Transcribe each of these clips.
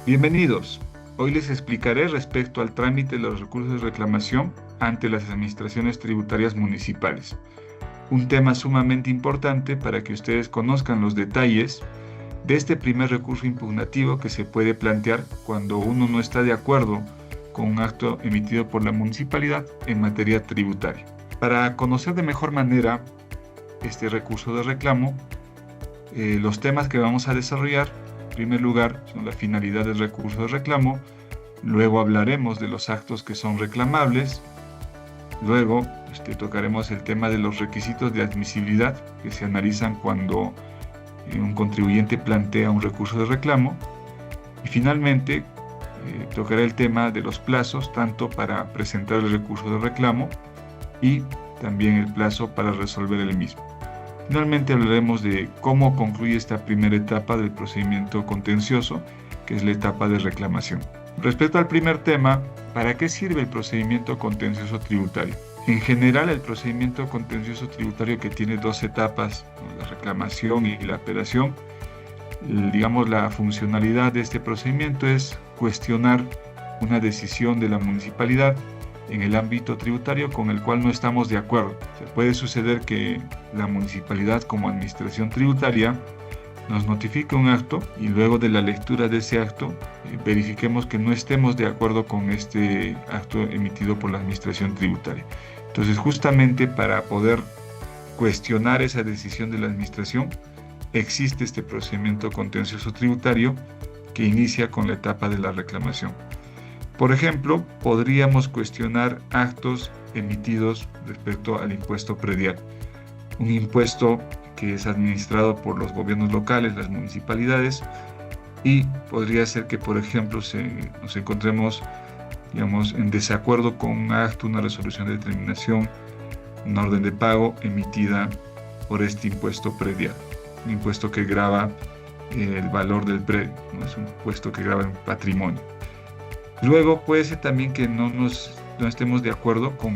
Bienvenidos. Hoy les explicaré respecto al trámite de los recursos de reclamación ante las administraciones tributarias municipales. Un tema sumamente importante para que ustedes conozcan los detalles de este primer recurso impugnativo que se puede plantear cuando uno no está de acuerdo con un acto emitido por la municipalidad en materia tributaria. Para conocer de mejor manera este recurso de reclamo, los temas que vamos a desarrollar, en primer lugar, son la finalidad del recurso de reclamo, luego hablaremos de los actos que son reclamables, luego tocaremos el tema de los requisitos de admisibilidad que se analizan cuando un contribuyente plantea un recurso de reclamo, y finalmente tocaré el tema de los plazos, tanto para presentar el recurso de reclamo y también el plazo para resolver el mismo. Finalmente hablaremos de cómo concluye esta primera etapa del procedimiento contencioso, que es la etapa de reclamación. Respecto al primer tema, ¿para qué sirve el procedimiento contencioso tributario? En general, el procedimiento contencioso tributario, que tiene dos etapas, la reclamación y la apelación, digamos, la funcionalidad de este procedimiento es cuestionar una decisión de la municipalidad en el ámbito tributario con el cual no estamos de acuerdo. Puede suceder que la municipalidad, como administración tributaria, nos notifique un acto y luego de la lectura de ese acto verifiquemos que no estemos de acuerdo con este acto emitido por la administración tributaria. Entonces, justamente para poder cuestionar esa decisión de la administración, existe este procedimiento contencioso tributario que inicia con la etapa de la reclamación. Por ejemplo, podríamos cuestionar actos emitidos respecto al impuesto predial, un impuesto que es administrado por los gobiernos locales, las municipalidades, y podría ser que, por ejemplo, nos encontremos, digamos, en desacuerdo con un acto, una resolución de determinación, una orden de pago emitida por este impuesto predial, un impuesto que grava el valor del predio, ¿no? Es un impuesto que grava el patrimonio. Luego puede ser también que no estemos de acuerdo con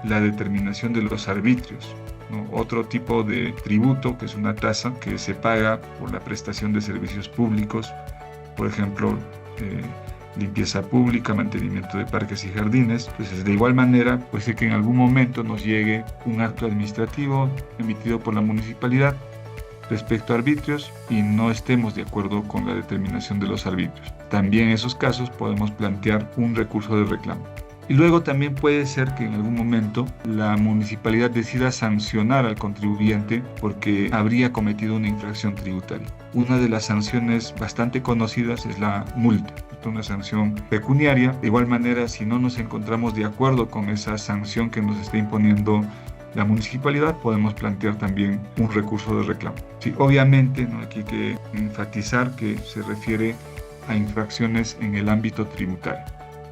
la determinación de los arbitrios, ¿no? Otro tipo de tributo, que es una tasa que se paga por la prestación de servicios públicos, por ejemplo, limpieza pública, mantenimiento de parques y jardines. Entonces, de igual manera, puede ser que en algún momento nos llegue un acto administrativo emitido por la municipalidad respecto a arbitrios y no estemos de acuerdo con la determinación de los arbitrios. También en esos casos podemos plantear un recurso de reclamo. Y luego también puede ser que en algún momento la municipalidad decida sancionar al contribuyente porque habría cometido una infracción tributaria. Una de las sanciones bastante conocidas es la multa, una sanción pecuniaria. De igual manera, si no nos encontramos de acuerdo con esa sanción que nos está imponiendo la municipalidad, podemos plantear también un recurso de reclamo. Sí, obviamente, ¿no? Aquí hay que enfatizar que se refiere a infracciones en el ámbito tributario.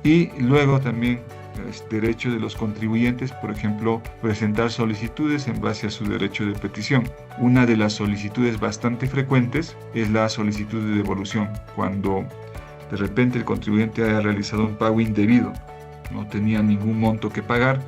Y luego también es derecho de los contribuyentes, por ejemplo, presentar solicitudes en base a su derecho de petición. Una de las solicitudes bastante frecuentes es la solicitud de devolución, cuando de repente el contribuyente haya realizado un pago indebido, no tenía ningún monto que pagar,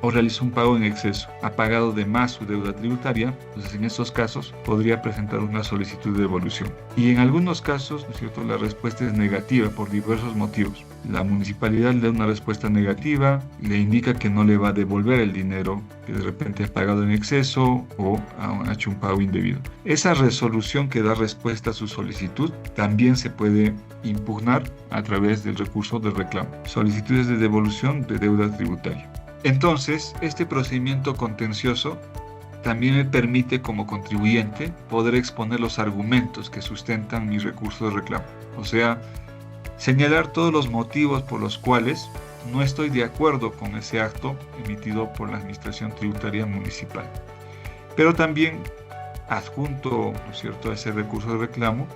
o realizó un pago en exceso, ha pagado de más su deuda tributaria. Entonces, en estos casos podría presentar una solicitud de devolución. Y en algunos casos, ¿no es cierto?, la respuesta es negativa por diversos motivos. La municipalidad le da una respuesta negativa, le indica que no le va a devolver el dinero que de repente ha pagado en exceso o ha hecho un pago indebido. Esa resolución que da respuesta a su solicitud también se puede impugnar a través del recurso de reclamo. Solicitudes de devolución de deuda tributaria. Entonces, este procedimiento contencioso también me permite, como contribuyente, poder exponer los argumentos que sustentan mi recurso de reclamo. O sea, señalar todos los motivos por los cuales no estoy de acuerdo con ese acto emitido por la Administración Tributaria Municipal. Pero también, adjunto, ¿no es cierto?, a ese recurso de reclamo,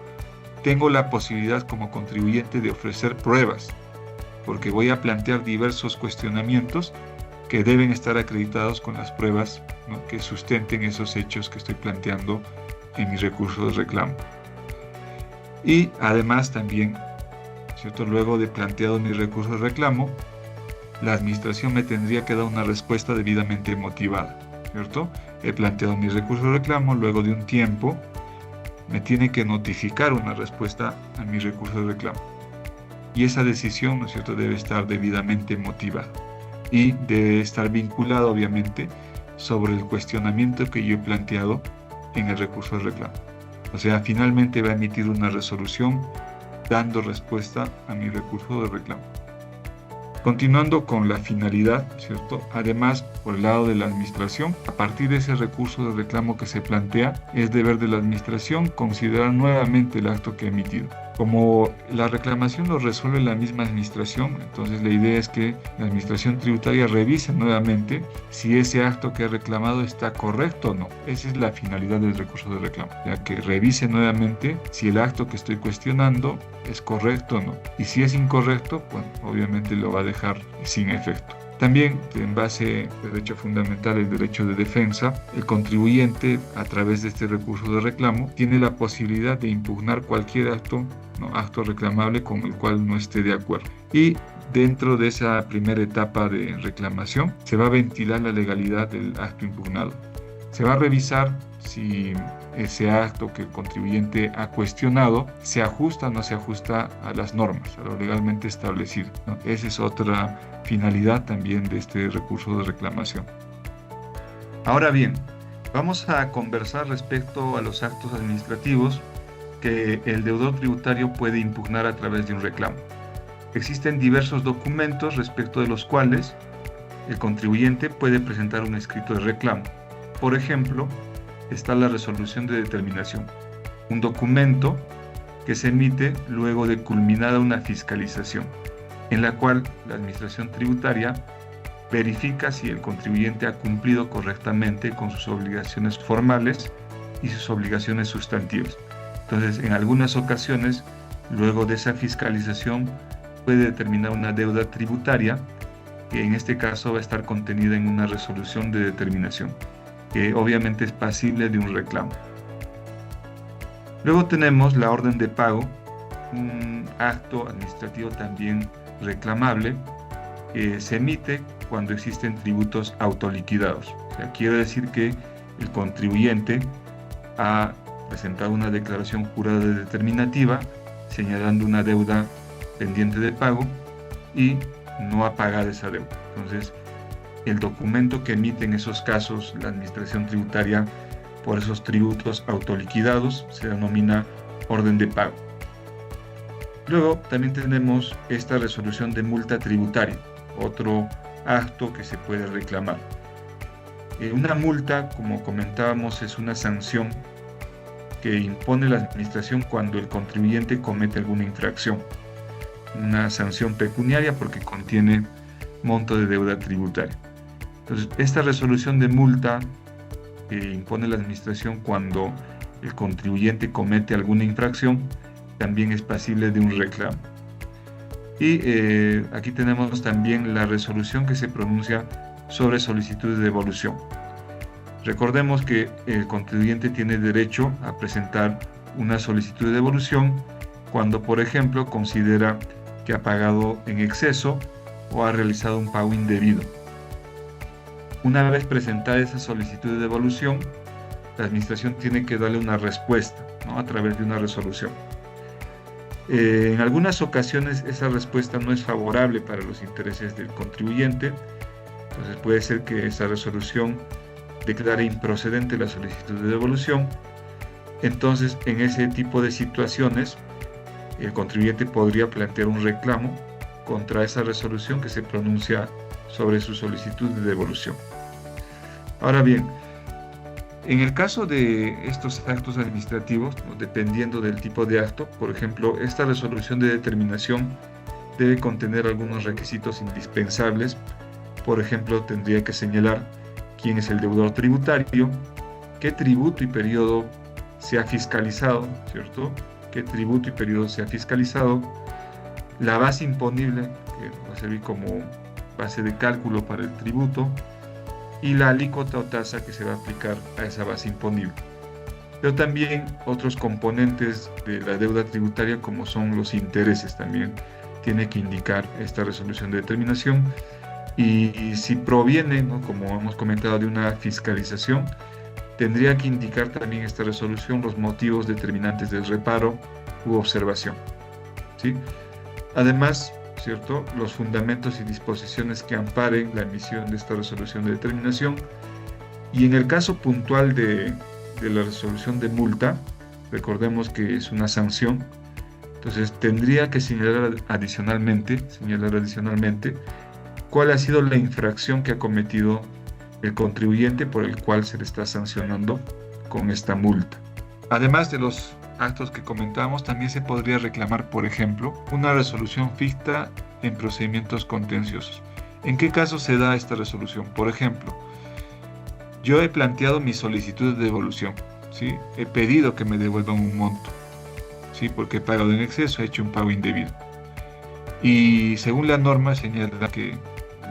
tengo la posibilidad como contribuyente de ofrecer pruebas, porque voy a plantear diversos cuestionamientos que deben estar acreditados con las pruebas, ¿no?, que sustenten esos hechos que estoy planteando en mi recurso de reclamo. Y además también, ¿cierto?, luego de planteado mi recurso de reclamo, la administración me tendría que dar una respuesta debidamente motivada, ¿cierto? He planteado mi recurso de reclamo, luego de un tiempo me tiene que notificar una respuesta a mi recurso de reclamo. y esa decisión, ¿no es cierto?, debe estar debidamente motivada y debe estar vinculada, obviamente, sobre el cuestionamiento que yo he planteado en el recurso de reclamo. O sea, finalmente va a emitir una resolución dando respuesta a mi recurso de reclamo. Continuando con la finalidad, ¿cierto? Además, por el lado de la administración, a partir de ese recurso de reclamo que se plantea, es deber de la administración considerar nuevamente el acto que ha emitido. Como la reclamación lo resuelve la misma administración, entonces la idea es que la administración tributaria revise nuevamente si ese acto que ha reclamado está correcto o no. Esa es la finalidad del recurso de reclamo, ya que revise nuevamente si el acto que estoy cuestionando es correcto o no. Y si es incorrecto, bueno, obviamente lo va a dejar sin efecto. También, en base al derecho fundamental, el derecho de defensa, el contribuyente, a través de este recurso de reclamo, tiene la posibilidad de impugnar cualquier acto, ¿no?, acto reclamable con el cual no esté de acuerdo. Y dentro de esa primera etapa de reclamación, se va a ventilar la legalidad del acto impugnado. Se va a revisar si ese acto que el contribuyente ha cuestionado se ajusta o no se ajusta a las normas, a lo legalmente establecido, ¿no? Esa es otra finalidad también de este recurso de reclamación. Ahora bien, vamos a conversar respecto a los actos administrativos que el deudor tributario puede impugnar a través de un reclamo. Existen diversos documentos respecto de los cuales el contribuyente puede presentar un escrito de reclamo. Por ejemplo, está la resolución de determinación, un documento que se emite luego de culminada una fiscalización, en la cual la administración tributaria verifica si el contribuyente ha cumplido correctamente con sus obligaciones formales y sus obligaciones sustantivas. Entonces, en algunas ocasiones, luego de esa fiscalización, puede determinar una deuda tributaria, que en este caso va a estar contenida en una resolución de determinación, que obviamente es pasible de un reclamo. Luego tenemos la orden de pago, un acto administrativo también reclamable, que se emite cuando existen tributos autoliquidados. O sea, quiere decir que el contribuyente ha presentado una declaración jurada determinativa señalando una deuda pendiente de pago y no ha pagado esa deuda. Entonces, el documento que emite en esos casos la administración tributaria por esos tributos autoliquidados se denomina orden de pago. Luego también tenemos esta resolución de multa tributaria, otro acto que se puede reclamar. Una multa, como comentábamos, es una sanción que impone la administración cuando el contribuyente comete alguna infracción. Una sanción pecuniaria porque contiene monto de deuda tributaria. Entonces, esta resolución de multa impone la administración cuando el contribuyente comete alguna infracción, también es pasible de un reclamo. Y aquí tenemos también la resolución que se pronuncia sobre solicitudes de devolución. Recordemos que el contribuyente tiene derecho a presentar una solicitud de devolución cuando, por ejemplo, considera que ha pagado en exceso o ha realizado un pago indebido. Una vez presentada esa solicitud de devolución, la administración tiene que darle una respuesta, ¿no?, a través de una resolución. En algunas ocasiones esa respuesta no es favorable para los intereses del contribuyente, entonces puede ser que esa resolución declare improcedente la solicitud de devolución. Entonces, en ese tipo de situaciones, el contribuyente podría plantear un reclamo contra esa resolución que se pronuncia sobre su solicitud de devolución. Ahora bien, en el caso de estos actos administrativos, ¿no?, dependiendo del tipo de acto, por ejemplo, esta resolución de determinación debe contener algunos requisitos indispensables. Por ejemplo, tendría que señalar quién es el deudor tributario, qué tributo y periodo se ha fiscalizado, ¿cierto? Qué tributo y periodo se ha fiscalizado, la base imponible, que va a servir como base de cálculo para el tributo, y la alícuota o tasa que se va a aplicar a esa base imponible. Pero también otros componentes de la deuda tributaria, como son los intereses, también tiene que indicar esta resolución de determinación. Y si proviene, ¿no?, como hemos comentado, de una fiscalización, tendría que indicar también esta resolución los motivos determinantes del reparo u observación, ¿sí? Además, ¿cierto?, los fundamentos y disposiciones que amparen la emisión de esta resolución de determinación. Y en el caso puntual de la resolución de multa, recordemos que es una sanción, entonces tendría que señalar adicionalmente cuál ha sido la infracción que ha cometido el contribuyente por el cual se le está sancionando con esta multa. Además de los actos que comentábamos, también se podría reclamar, por ejemplo, una resolución ficta en procedimientos contenciosos. ¿En qué caso se da esta resolución? Por ejemplo, yo he planteado mi solicitud de devolución, ¿sí? He pedido que me devuelvan un monto, ¿sí?, porque he pagado en exceso, he hecho un pago indebido. Y según la norma señala que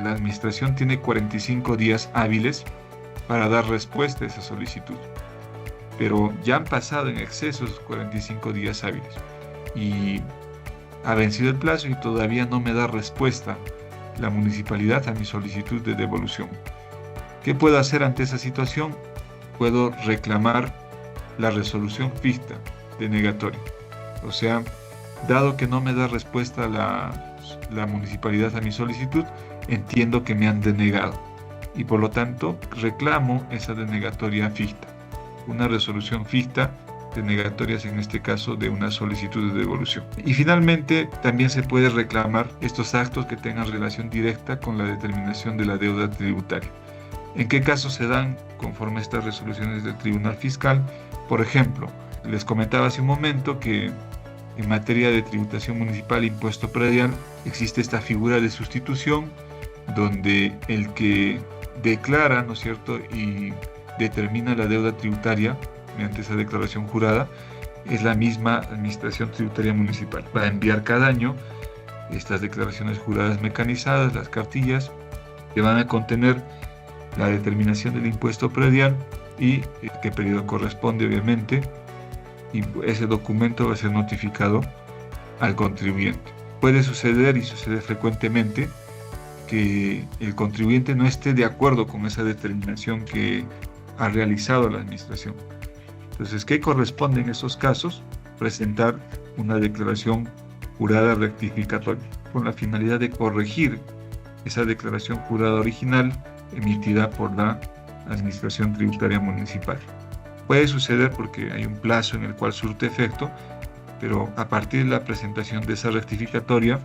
la administración tiene 45 días hábiles para dar respuesta a esa solicitud. Pero ya han pasado en exceso esos 45 días hábiles y ha vencido el plazo y todavía no me da respuesta la municipalidad a mi solicitud de devolución. ¿Qué puedo hacer ante esa situación? Puedo reclamar la resolución ficta denegatoria. O sea, dado que no me da respuesta la municipalidad a mi solicitud, entiendo que me han denegado y por lo tanto reclamo esa denegatoria ficta. Una resolución ficta denegatoria en este caso de una solicitud de devolución. Y finalmente también se puede reclamar estos actos que tengan relación directa con la determinación de la deuda tributaria. ¿En qué casos se dan conforme a estas resoluciones del Tribunal Fiscal? Por ejemplo, les comentaba hace un momento que en materia de tributación municipal e impuesto predial existe esta figura de sustitución donde el que declara, ¿no es cierto?, y determina la deuda tributaria mediante esa declaración jurada es la misma Administración Tributaria Municipal. Va a enviar cada año estas declaraciones juradas mecanizadas, las cartillas, que van a contener la determinación del impuesto predial y qué periodo corresponde, obviamente, y ese documento va a ser notificado al contribuyente. Puede suceder, y sucede frecuentemente, que el contribuyente no esté de acuerdo con esa determinación que ha realizado la administración. Entonces, ¿qué corresponde en esos casos? Presentar una declaración jurada rectificatoria con la finalidad de corregir esa declaración jurada original emitida por la Administración Tributaria Municipal. Puede suceder porque hay un plazo en el cual surte efecto, pero a partir de la presentación de esa rectificatoria,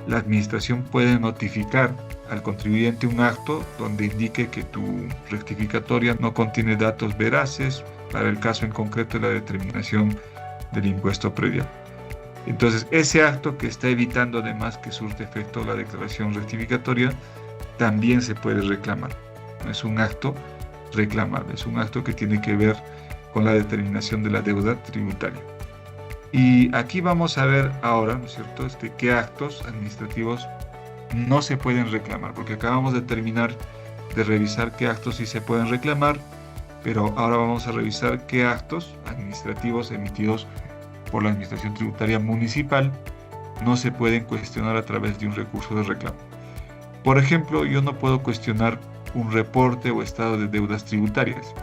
la administración puede notificar al contribuyente un acto donde indique que tu rectificatoria no contiene datos veraces para el caso en concreto de la determinación del impuesto predial. Entonces, ese acto que está evitando además que surte efecto la declaración rectificatoria también se puede reclamar. No es un acto reclamable, es un acto que tiene que ver con la determinación de la deuda tributaria. Y aquí vamos a ver ahora, ¿no es cierto?, qué actos administrativos no se pueden reclamar, porque acabamos de terminar de revisar qué actos sí se pueden reclamar, pero ahora vamos a revisar qué actos administrativos emitidos por la Administración Tributaria Municipal no se pueden cuestionar a través de un recurso de reclamo. Por ejemplo, yo no puedo cuestionar un reporte o estado de deudas tributarias.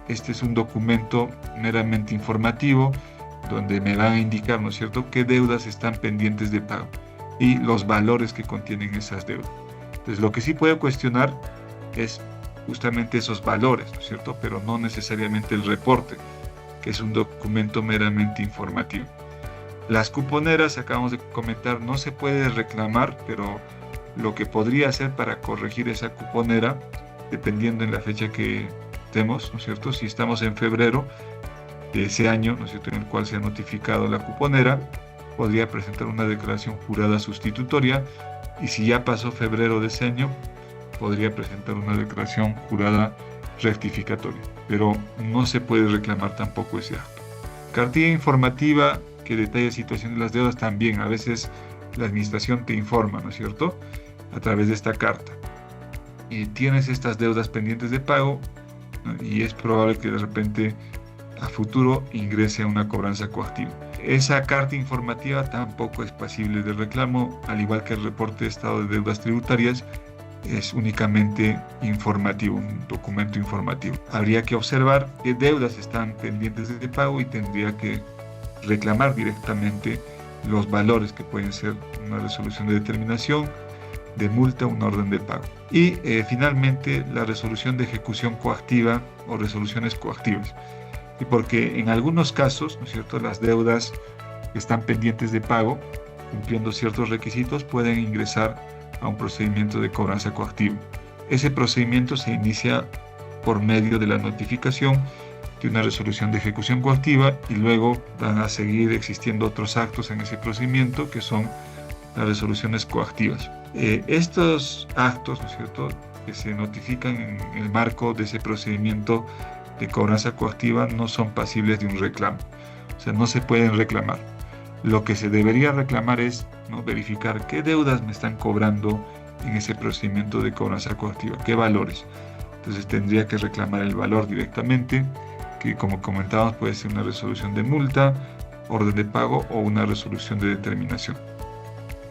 Este es un documento meramente informativo donde me van a indicar, ¿no es cierto?, qué deudas están pendientes de pago y los valores que contienen esas deudas. Entonces, lo que sí puedo cuestionar es justamente esos valores, ¿no es cierto?, pero no necesariamente el reporte, que es un documento meramente informativo. Las cuponeras, acabamos de comentar, no se puede reclamar, pero lo que podría hacer para corregir esa cuponera, dependiendo en la fecha que estemos, ¿no es cierto?, si estamos en febrero de ese año, ¿no es cierto?, en el cual se ha notificado la cuponera, podría presentar una declaración jurada sustitutoria, y si ya pasó febrero de ese año, podría presentar una declaración jurada rectificatoria, pero no se puede reclamar tampoco ese acto. Cartilla informativa que detalla situación de las deudas también, a veces la administración te informa, ¿no es cierto?, a través de esta carta. Y tienes estas deudas pendientes de pago, ¿no?, y es probable que de repente a futuro ingrese a una cobranza coactiva. Esa carta informativa tampoco es pasible de reclamo, al igual que el reporte de estado de deudas tributarias, es únicamente informativo, un documento informativo. Habría que observar qué deudas están pendientes de pago y tendría que reclamar directamente los valores que pueden ser una resolución de determinación, de multa, una orden de pago. Y finalmente la resolución de ejecución coactiva o resoluciones coactivas. Y porque en algunos casos, ¿no es cierto?, las deudas que están pendientes de pago, cumpliendo ciertos requisitos, pueden ingresar a un procedimiento de cobranza coactiva. Ese procedimiento se inicia por medio de la notificación de una resolución de ejecución coactiva y luego van a seguir existiendo otros actos en ese procedimiento que son las resoluciones coactivas. Estos actos, ¿no es cierto?, que se notifican en el marco de ese procedimiento de cobranza coactiva no son pasibles de un reclamo, o sea, no se pueden reclamar. Lo que se debería reclamar es, ¿no?, verificar qué deudas me están cobrando en ese procedimiento de cobranza coactiva, qué valores. Entonces tendría que reclamar el valor directamente, que como comentábamos puede ser una resolución de multa, orden de pago o una resolución de determinación.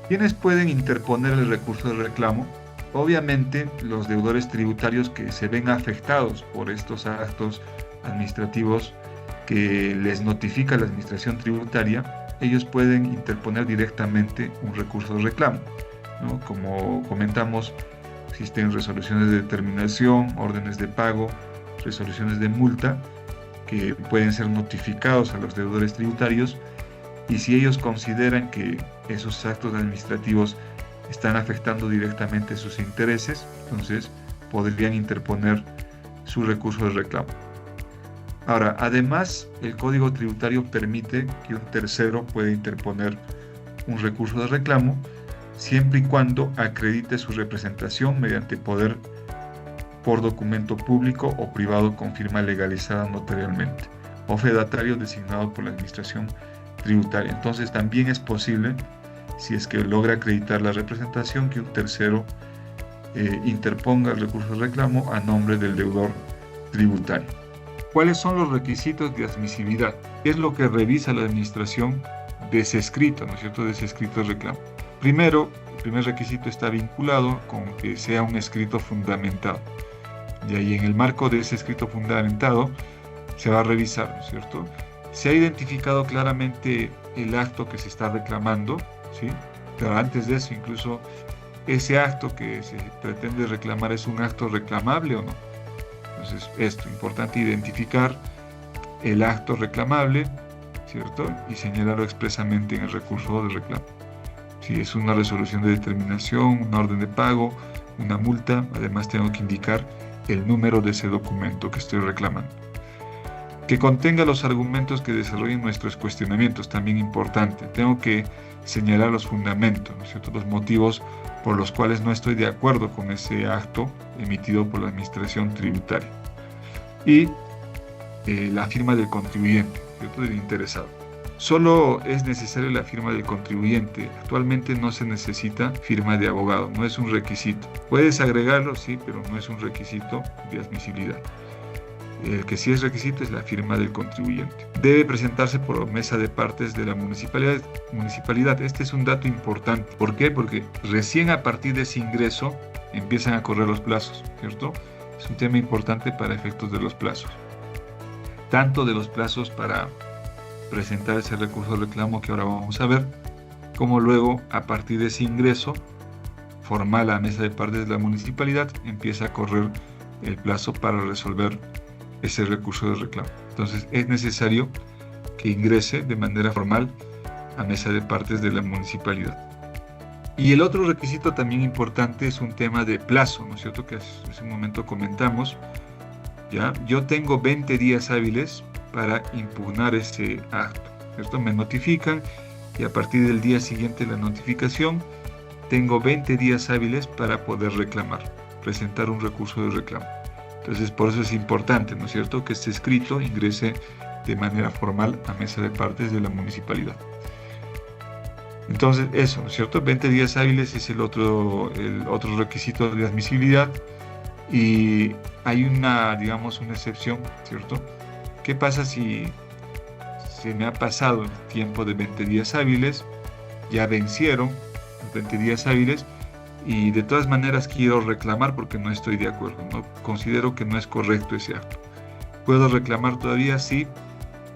¿Quiénes pueden interponer el recurso de reclamo? Obviamente los deudores tributarios que se ven afectados por estos actos administrativos que les notifica la administración tributaria, ellos pueden interponer directamente un recurso de reclamo, ¿no? Como comentamos, existen resoluciones de determinación, órdenes de pago, resoluciones de multa que pueden ser notificados a los deudores tributarios, y si ellos consideran que esos actos administrativos están afectando directamente sus intereses, entonces podrían interponer su recurso de reclamo. Ahora, además, el Código Tributario permite que un tercero pueda interponer un recurso de reclamo siempre y cuando acredite su representación mediante poder por documento público o privado con firma legalizada notarialmente o fedatario designado por la administración tributaria. Entonces también es posible, si es que logra acreditar la representación, que un tercero interponga el recurso de reclamo a nombre del deudor tributario. ¿Cuáles son los requisitos de admisibilidad? ¿Qué es lo que revisa la administración de ese escrito, ¿no es cierto?, de ese escrito de reclamo? Primero, el primer requisito está vinculado con que sea un escrito fundamentado. Y ahí en el marco de ese escrito fundamentado se va a revisar, ¿no es cierto?, se ha identificado claramente el acto que se está reclamando, ¿sí? Pero antes de eso, incluso ese acto que se pretende reclamar es un acto reclamable o no. Entonces, esto, importante identificar el acto reclamable, ¿cierto?, y señalarlo expresamente en el recurso de reclamo. Si es una resolución de determinación, una orden de pago, una multa, además tengo que indicar el número de ese documento que estoy reclamando. Que contenga los argumentos que desarrollen nuestros cuestionamientos, también importante. Tengo que señalar los fundamentos, ¿no es cierto?, los motivos por los cuales no estoy de acuerdo con ese acto emitido por la administración tributaria. Y la firma del contribuyente, ¿cierto?, del interesado. Solo es necesaria la firma del contribuyente. Actualmente no se necesita firma de abogado, no es un requisito. Puedes agregarlo, sí, pero no es un requisito de admisibilidad. El que sí es requisito es la firma del contribuyente. Debe presentarse por mesa de partes de la municipalidad. Este es un dato importante. ¿Por qué? Porque recién a partir de ese ingreso empiezan a correr los plazos, ¿cierto? Es un tema importante para efectos de los plazos. Tanto de los plazos para presentar ese recurso de reclamo que ahora vamos a ver, como luego a partir de ese ingreso formal a la mesa de partes de la municipalidad empieza a correr el plazo para resolver ese recurso de reclamo. Entonces es necesario que ingrese de manera formal a mesa de partes de la municipalidad. Y el otro requisito también importante es un tema de plazo, ¿no es cierto?, que hace un momento comentamos. ¿Ya? Yo tengo 20 días hábiles para impugnar ese acto, ¿cierto? Me notifican y a partir del día siguiente de la notificación tengo 20 días hábiles para poder reclamar, presentar un recurso de reclamo. Entonces, por eso es importante, ¿no es cierto?, que este escrito ingrese de manera formal a mesa de partes de la municipalidad. Entonces, eso, ¿no es cierto? 20 días hábiles es el otro requisito de admisibilidad, y hay una excepción, ¿cierto? ¿Qué pasa si se me ha pasado el tiempo de 20 días hábiles, ya vencieron los 20 días hábiles, y de todas maneras quiero reclamar porque no estoy de acuerdo, no considero que no es correcto ese acto? ¿Puedo reclamar todavía? Sí,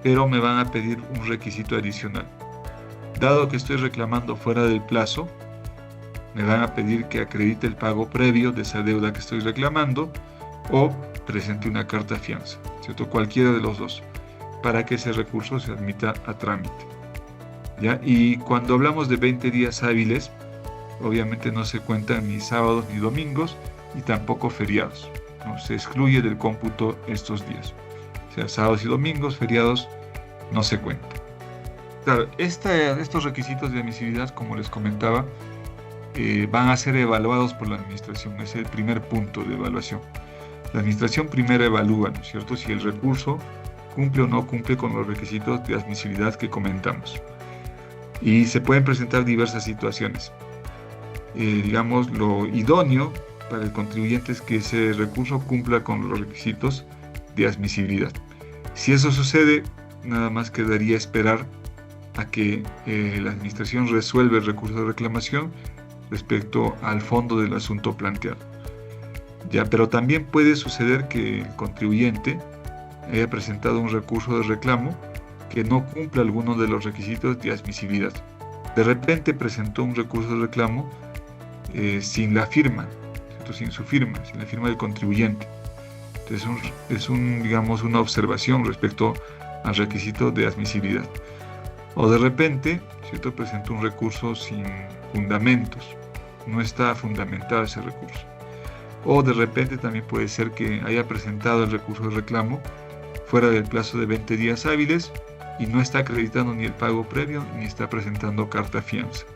pero me van a pedir un requisito adicional. Dado que estoy reclamando fuera del plazo, me van a pedir que acredite el pago previo de esa deuda que estoy reclamando o presente una carta fianza, ¿cierto? Cualquiera de los dos, para que ese recurso se admita a trámite, ¿ya? Y cuando hablamos de 20 días hábiles, obviamente no se cuentan ni sábados ni domingos y tampoco feriados, ¿no? Se excluye del cómputo estos días. O sea, sábados y domingos, feriados, no se cuentan. Claro, estos requisitos de admisibilidad, como les comentaba, van a ser evaluados por la administración. Es el primer punto de evaluación. La administración primero evalúa, ¿no es cierto?, si el recurso cumple o no cumple con los requisitos de admisibilidad que comentamos. Y se pueden presentar diversas situaciones. Digamos, lo idóneo para el contribuyente es que ese recurso cumpla con los requisitos de admisibilidad. Si eso sucede, nada más quedaría esperar a que la administración resuelva el recurso de reclamación respecto al fondo del asunto planteado. Ya, pero también puede suceder que el contribuyente haya presentado un recurso de reclamo que no cumpla alguno de los requisitos de admisibilidad. De repente presentó un recurso de reclamo sin la firma, ¿cierto? Sin su firma, sin la firma del contribuyente. Entonces digamos, una observación respecto al requisito de admisibilidad. O de repente, ¿cierto?, presentó un recurso sin fundamentos, no está fundamentado ese recurso. O de repente también puede ser que haya presentado el recurso de reclamo fuera del plazo de 20 días hábiles y no está acreditando ni el pago previo ni está presentando carta fianza.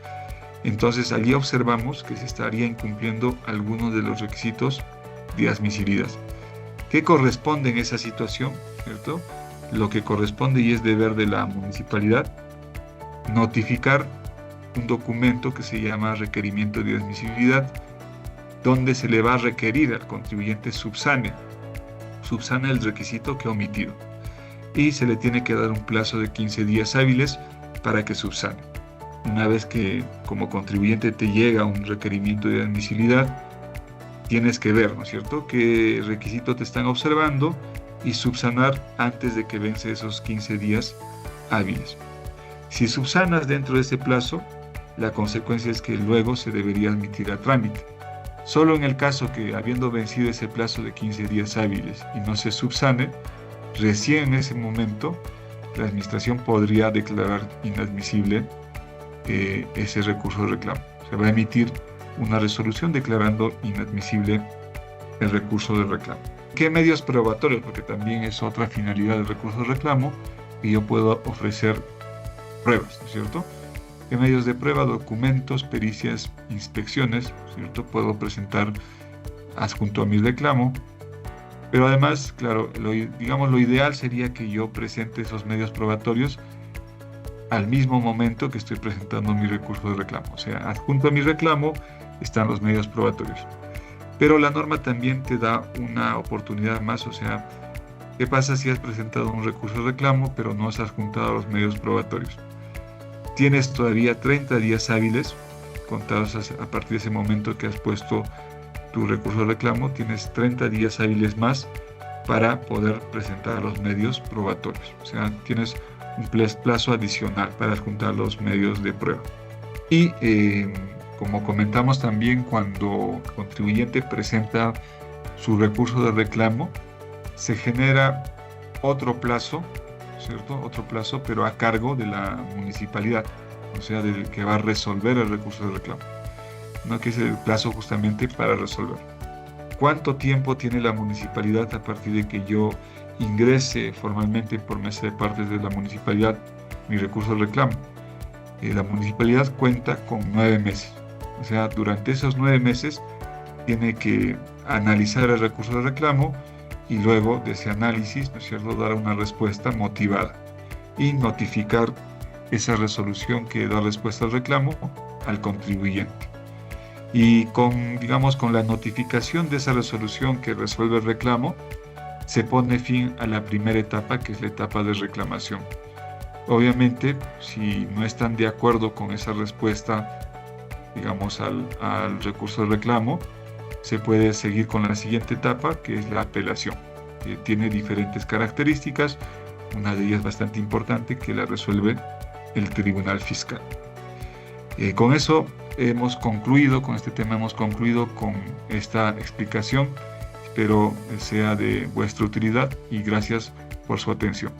Entonces allí observamos que se estaría incumpliendo algunos de los requisitos de admisibilidad. ¿Qué corresponde en esa situación? ¿Cierto? Lo que corresponde y es deber de la municipalidad notificar un documento que se llama requerimiento de admisibilidad, donde se le va a requerir al contribuyente subsane el requisito que ha omitido y se le tiene que dar un plazo de 15 días hábiles para que subsane. Una vez que como contribuyente te llega un requerimiento de admisibilidad, tienes que ver, ¿no es cierto?, qué requisito te están observando y subsanar antes de que vence esos 15 días hábiles. Si subsanas dentro de ese plazo, la consecuencia es que luego se debería admitir a trámite. Solo en el caso que, habiendo vencido ese plazo de 15 días hábiles y no se subsane, recién en ese momento la administración podría declarar inadmisible ese recurso de reclamo. Se va a emitir una resolución declarando inadmisible el recurso de reclamo. ¿Qué medios probatorios? Porque también es otra finalidad del recurso de reclamo, y yo puedo ofrecer pruebas, ¿no es cierto? ¿Qué medios de prueba? Documentos, pericias, inspecciones, ¿cierto? Puedo presentar adjunto a mi reclamo, pero además, claro, lo ideal sería que yo presente esos medios probatorios al mismo momento que estoy presentando mi recurso de reclamo. O sea, adjunto a mi reclamo están los medios probatorios. Pero la norma también te da una oportunidad más, o sea, ¿qué pasa si has presentado un recurso de reclamo pero no has adjuntado los medios probatorios? Tienes todavía 30 días hábiles, contados a partir de ese momento que has puesto tu recurso de reclamo, tienes 30 días hábiles más para poder presentar los medios probatorios. O sea, tienes un plazo adicional para adjuntar los medios de prueba. Y como comentamos también, cuando el contribuyente presenta su recurso de reclamo, se genera otro plazo, ¿cierto? Otro plazo, pero a cargo de la municipalidad, o sea, del que va a resolver el recurso de reclamo, ¿no? Que es el plazo justamente para resolver. ¿Cuánto tiempo tiene la municipalidad a partir de que yo ingrese formalmente por mesa de partes de la municipalidad mi recurso de reclamo? La municipalidad cuenta con 9 meses. O sea, durante esos 9 meses tiene que analizar el recurso de reclamo y luego de ese análisis, ¿no es cierto?, dar una respuesta motivada y notificar esa resolución que da respuesta al reclamo al contribuyente. Y con la notificación de esa resolución que resuelve el reclamo, se pone fin a la primera etapa, que es la etapa de reclamación. Obviamente, si no están de acuerdo con esa respuesta, al recurso de reclamo, se puede seguir con la siguiente etapa, que es la apelación, que tiene diferentes características. Una de ellas bastante importante, que la resuelve el Tribunal Fiscal. Con eso hemos concluido, con este tema hemos concluido con esta explicación. Espero sea de vuestra utilidad y gracias por su atención.